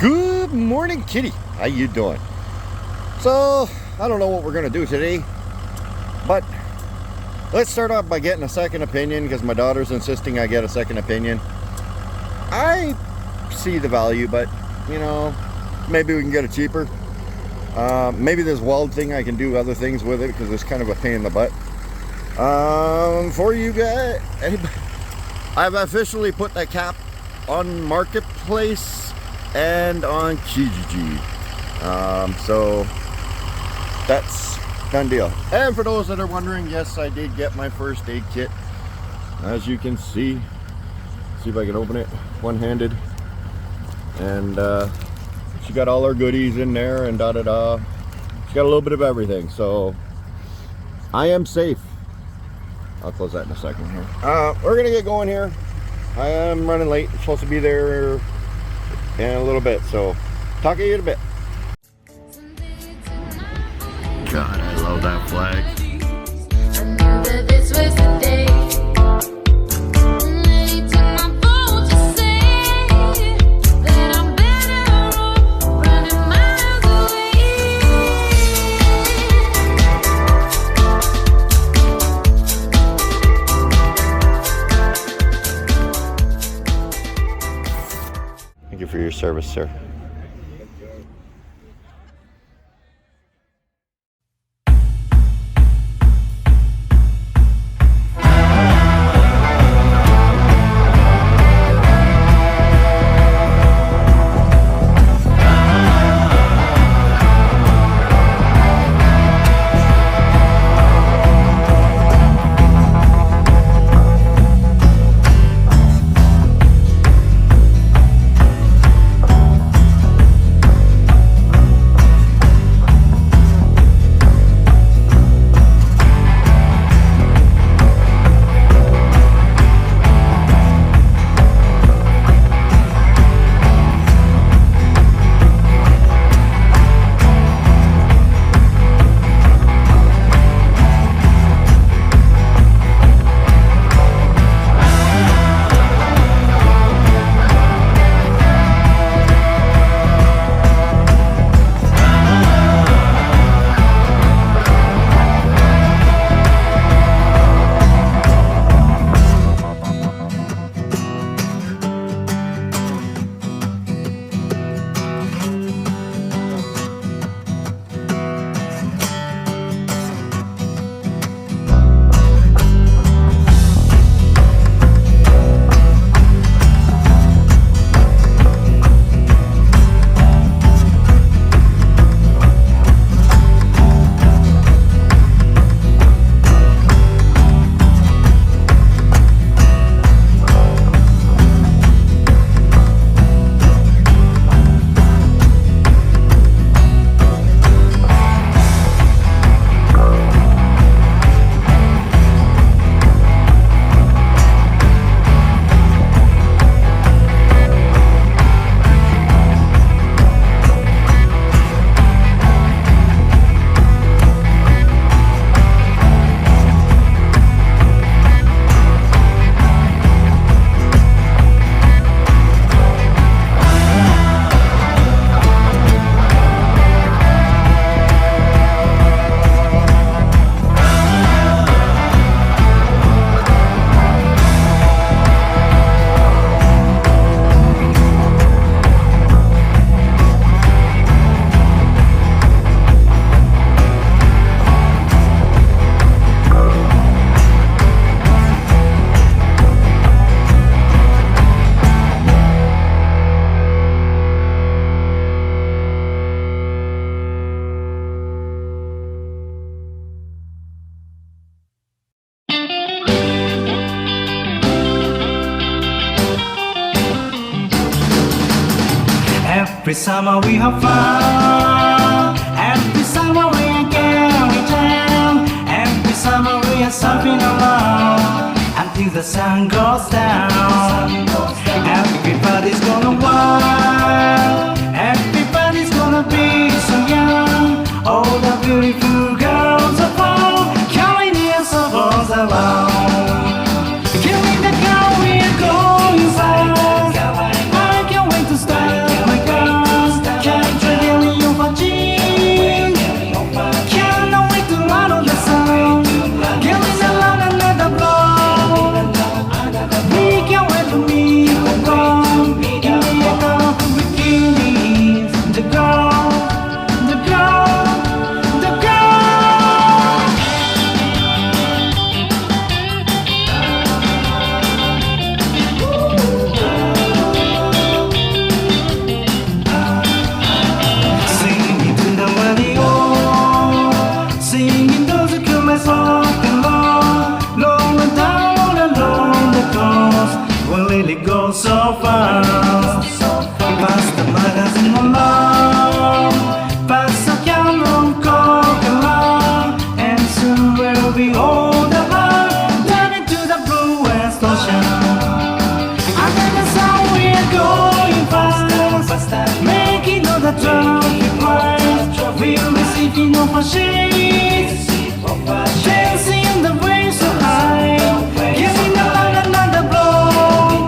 Good morning, kitty. How you doing? So, I don't know what we're gonna do today, but let's start off by getting a second opinion because my daughter's insisting I get a second opinion. I see the value, but you know, maybe we can get it cheaper. Maybe this weld thing, I can do other things with it because it's kind of a pain in the butt. For you guys, I've officially put that cap on Marketplace and on Kijiji. So that's done deal. And for those that are wondering, yes, I did get my first aid kit. As you can see if I can open it one-handed. And she got all her goodies in there and da-da-da. She got a little bit of everything, so I am safe. I'll close that in a second here. We're gonna get going here. I am running late. I'm supposed to be there in a little bit, so talk to you in a bit. God, I love that flag. I knew that this was the day. Thank you for your service, sir. Every summer we have fun. Every summer we are going down. Every summer we are surfing along until the sun goes down. Everybody's gonna wild. Everybody's gonna be so young. All the beautiful girls are found, carrying their souls along. Killing the girl we are going fast. I can't wait to start my car. our shades, dancing in the way so high, giving the love another blow.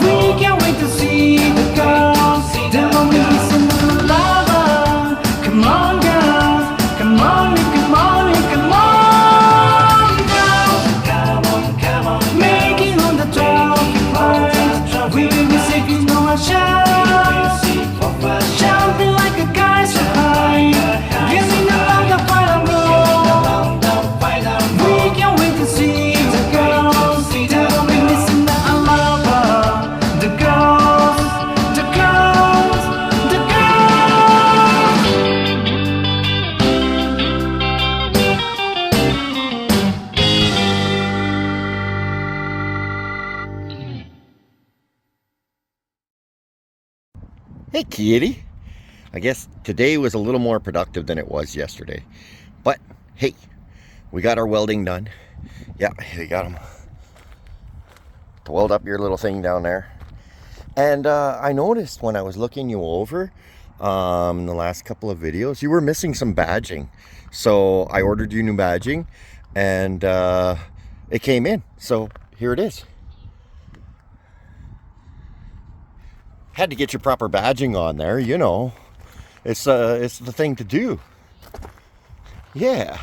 We can't wait to see the girls. They will be missing the lover. Come on, girls. Come on, come on, come on, girls. Come on, making on the traffic light. We will be singing on our shout, shouting like a guy so high, giving the love the final blow. We can't wait to see the girls. They will be missing the lover. The girls, the girls, the girls. Hey, kitty. I guess today was a little more productive than it was yesterday. But, hey, we got our welding done. Yeah, we got them to weld up your little thing down there. And I noticed when I was looking you over in the last couple of videos, you were missing some badging. So I ordered you new badging, and it came in. So here it is. Had to get your proper badging on there, you know. It's the thing to do. Yeah.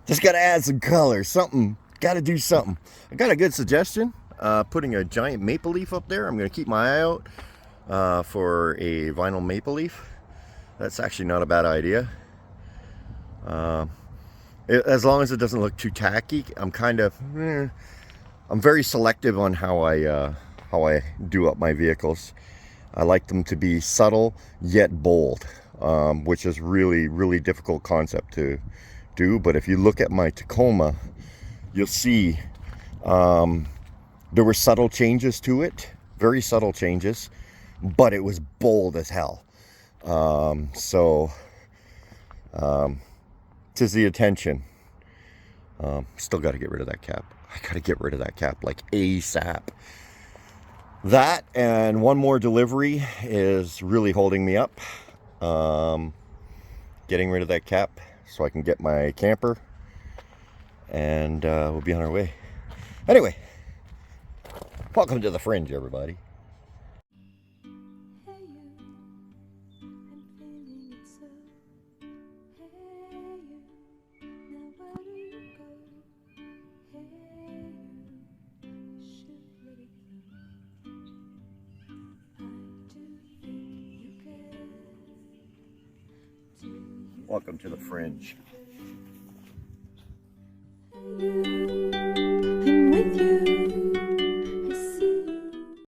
Just gotta add some color, something. Gotta do something. I got a good suggestion. Putting a giant maple leaf up there. I'm gonna keep my eye out for a vinyl maple leaf. That's actually not a bad idea. As long as it doesn't look too tacky. I'm kind of, I'm very selective on how I do up my vehicles. I like them to be subtle yet bold, which is really difficult concept to do. But if you look at my Tacoma, you'll see there were subtle changes to it, very subtle changes, but it was bold as hell. Tis the attention. Still got to get rid of that cap. I got to get rid of that cap like ASAP. That and one more delivery is really holding me up. Getting rid of that cap so I can get my camper, and we'll be on our way. Anyway, welcome to the Fringe, everybody. Welcome to the Fringe.